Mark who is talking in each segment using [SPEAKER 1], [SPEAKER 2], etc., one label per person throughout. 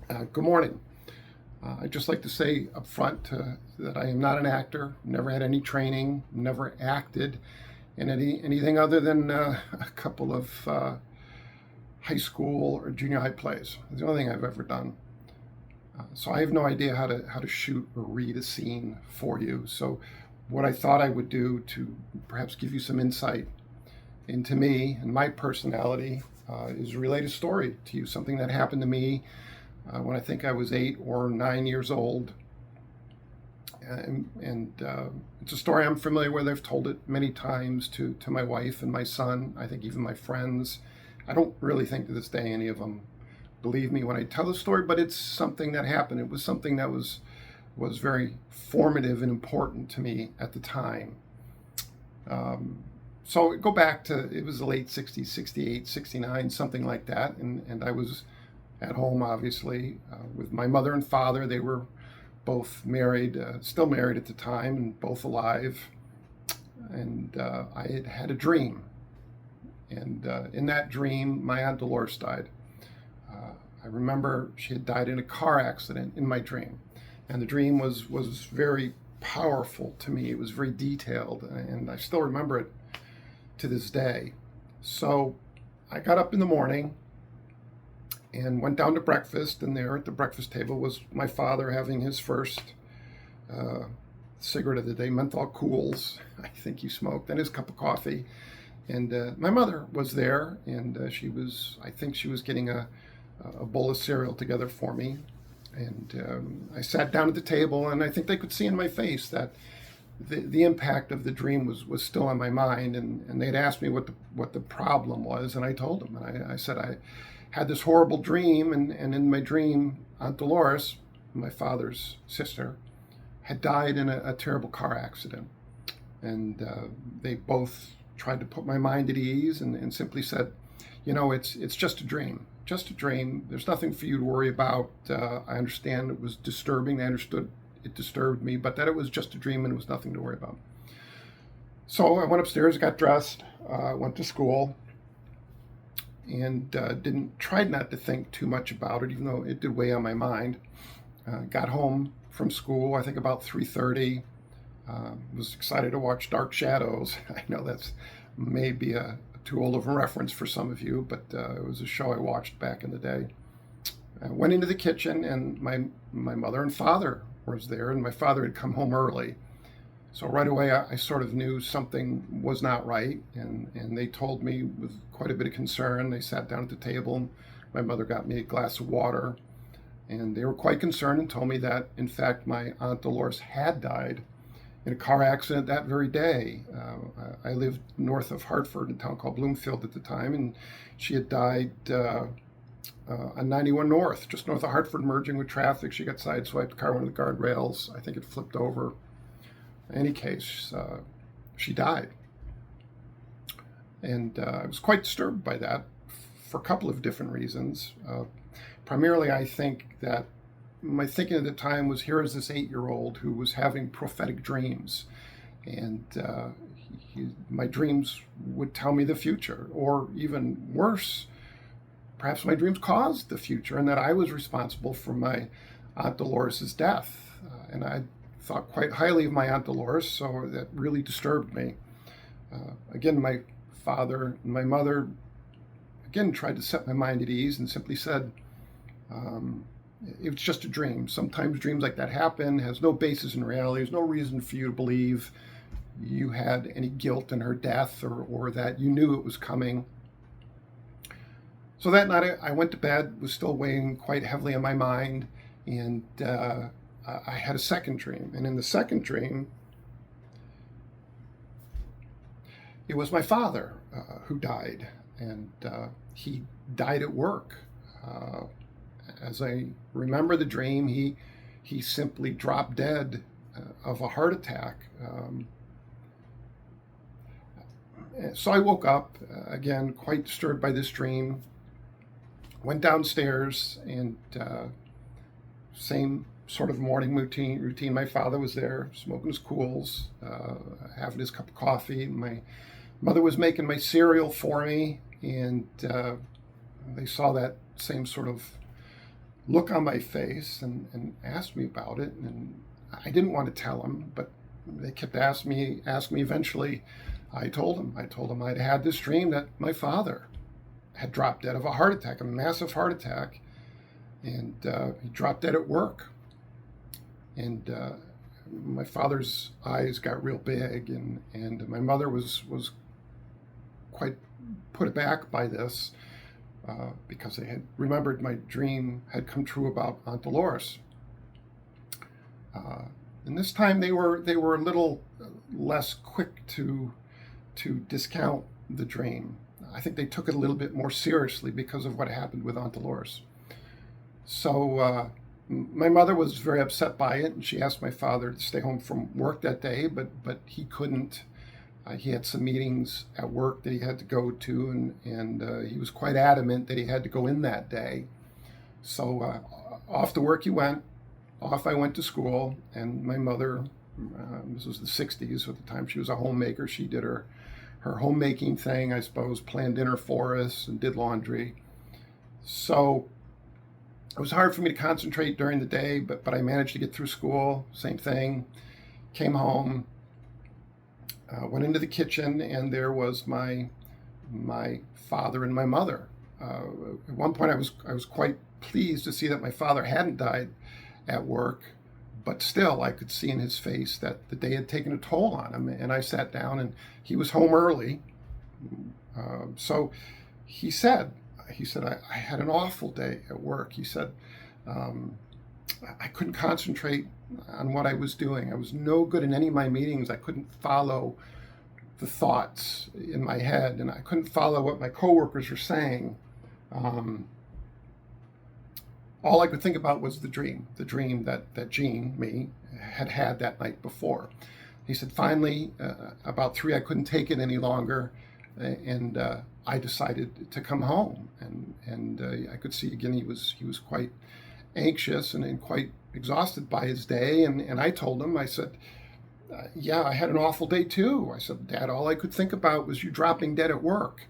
[SPEAKER 1] Good morning. I'd just like to say up front that I am not an actor, never had any training, never acted in anything other than a couple of high school or junior high plays. It's the only thing I've ever done. So I have no idea how to shoot or read a scene for you. So what I thought I would do to perhaps give you some insight into me and my personality is relate a story to you, something that happened to me when I think I was 8 or 9 years old. And it's a story I'm familiar with. I've told it many times to my wife and my son, I think even my friends. I don't really think to this day any of them believe me when I tell the story, but it's something that happened. It was something that was very formative and important to me at the time. So go back to, it was the late 60s, 68, 69, something like that. And I was at home, obviously, with my mother and father. They were both married, still married at the time, and both alive. And I had had a dream. And in that dream, my Aunt Dolores died. I remember she had died in a car accident in my dream. And the dream was very powerful to me. It was very detailed, and I still remember it to this day. So I got up in the morning and went down to breakfast, and there at the breakfast table was my father having his first cigarette of the day, menthol cools, I think he smoked, and his cup of coffee. And my mother was there, and I think she was getting a bowl of cereal together for me. And I sat down at the table, and I think they could see in my face that the impact of the dream was still on my mind. And they'd asked me what the problem was, and I told them. And I said I had this horrible dream, and in my dream, Aunt Dolores, my father's sister, had died in a terrible car accident. And they both tried to put my mind at ease and simply said, it's just a dream. Just a dream. There's nothing for you to worry about. I understand it was disturbing. I understood it disturbed me, but that it was just a dream and it was nothing to worry about. So I went upstairs, got dressed, went to school, and tried not to think too much about it, even though it did weigh on my mind. Got home from school, I think about 3:30. Was excited to watch Dark Shadows. I know that's maybe too old of a reference for some of you, but it was a show I watched back in the day. I went into the kitchen, and my mother and father was there, and my father had come home early. So right away, I sort of knew something was not right, and they told me with quite a bit of concern. They sat down at the table, and my mother got me a glass of water, and they were quite concerned and told me that, in fact, my Aunt Dolores had died in a car accident that very day. I lived north of Hartford, in a town called Bloomfield at the time, and she had died on 91 North, just north of Hartford, merging with traffic. She got sideswiped, the car went into the guardrails. I think it flipped over. In any case, she died. And I was quite disturbed by that for a couple of different reasons. Primarily, I think that my thinking at the time was, here is this 8-year-old who was having prophetic dreams. And my dreams would tell me the future, or even worse, perhaps my dreams caused the future, and that I was responsible for my Aunt Dolores' death. And I thought quite highly of my Aunt Dolores, so that really disturbed me. Again, my father and my mother, again, tried to set my mind at ease and simply said, it was just a dream. Sometimes dreams like that happen, has no basis in reality. There's no reason for you to believe you had any guilt in her death, or that you knew it was coming. So that night I went to bed, was still weighing quite heavily on my mind, and I had a second dream. And in the second dream, it was my father who died, and he died at work. As I remember the dream, he simply dropped dead of a heart attack. So I woke up, again, quite disturbed by this dream, went downstairs, and same sort of morning routine. My father was there, smoking his cools, having his cup of coffee. My mother was making my cereal for me, and they saw that same sort of look on my face and asked me about it. And I didn't want to tell them, but they kept asking me. Eventually, I told them. I'd had this dream that my father had dropped dead of a heart attack, a massive heart attack, and he dropped dead at work. And my father's eyes got real big, and my mother was quite put aback by this because they had remembered my dream had come true about Aunt Dolores. And this time they were a little less quick to discount the dream. I think they took it a little bit more seriously because of what happened with Aunt Dolores. So my mother was very upset by it, and she asked my father to stay home from work that day, but he couldn't. He had some meetings at work that he had to go to, and he was quite adamant that he had to go in that day. So off to work he went. Off I went to school, and my mother, this was the 60s, at the time she was a homemaker. She did her homemaking thing, I suppose, planned dinner for us and did laundry. So it was hard for me to concentrate during the day, but I managed to get through school. Same thing. Came home, went into the kitchen, and there was my father and my mother. At one point, I was quite pleased to see that my father hadn't died at work, but still I could see in his face that the day had taken a toll on him. And I sat down, and he was home early. So he said, I had an awful day at work. He said, I couldn't concentrate on what I was doing. I was no good in any of my meetings. I couldn't follow the thoughts in my head, and I couldn't follow what my coworkers were saying. All I could think about was the dream that Jean, me, had that night before. He said, finally, about 3, I couldn't take it any longer, and I decided to come home. And I could see again he was quite anxious and quite exhausted by his day. And I told him, I said, yeah, I had an awful day too. I said, Dad, all I could think about was you dropping dead at work,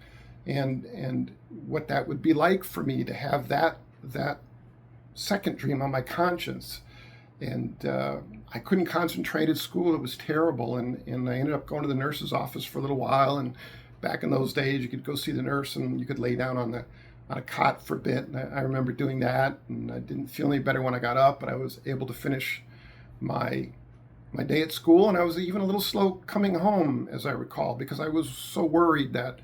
[SPEAKER 1] and what that would be like for me to have that second dream on my conscience. And I couldn't concentrate at school. It was terrible. And I ended up going to the nurse's office for a little while. And back in those days, you could go see the nurse and you could lay down on a cot for a bit. And I remember doing that. And I didn't feel any better when I got up, but I was able to finish my day at school. And I was even a little slow coming home, as I recall, because I was so worried that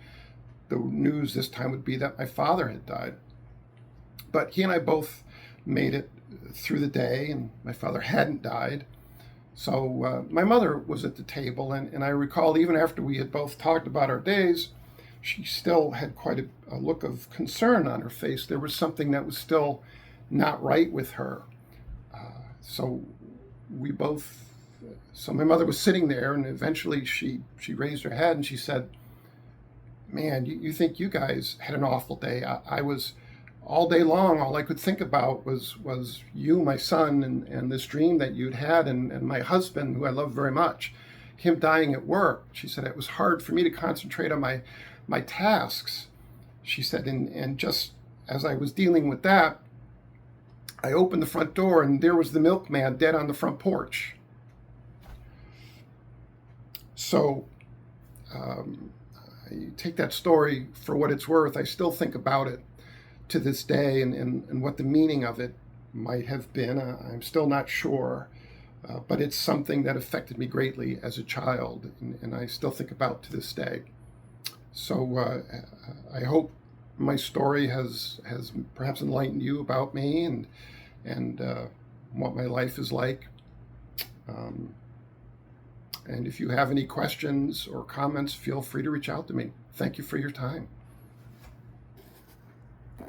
[SPEAKER 1] the news this time would be that my father had died. But he and I both made it through the day, and my father hadn't died. So my mother was at the table, and I recall even after we had both talked about our days, she still had quite a look of concern on her face. There was something that was still not right with her. So my mother was sitting there, and eventually she raised her head and she said, man, you think you guys had an awful day. I was all day long, all I could think about was you, my son, and this dream that you'd had, and my husband, who I love very much, him dying at work. She said it was hard for me to concentrate on my tasks. She said, and just as I was dealing with that, I opened the front door, and there was the milkman dead on the front porch. So you take that story for what it's worth. I still think about it to this day, and what the meaning of it might have been. I'm still not sure, but it's something that affected me greatly as a child, and I still think about to this day. So I hope my story has perhaps enlightened you about me and what my life is like. And if you have any questions or comments, feel free to reach out to me. Thank you for your time.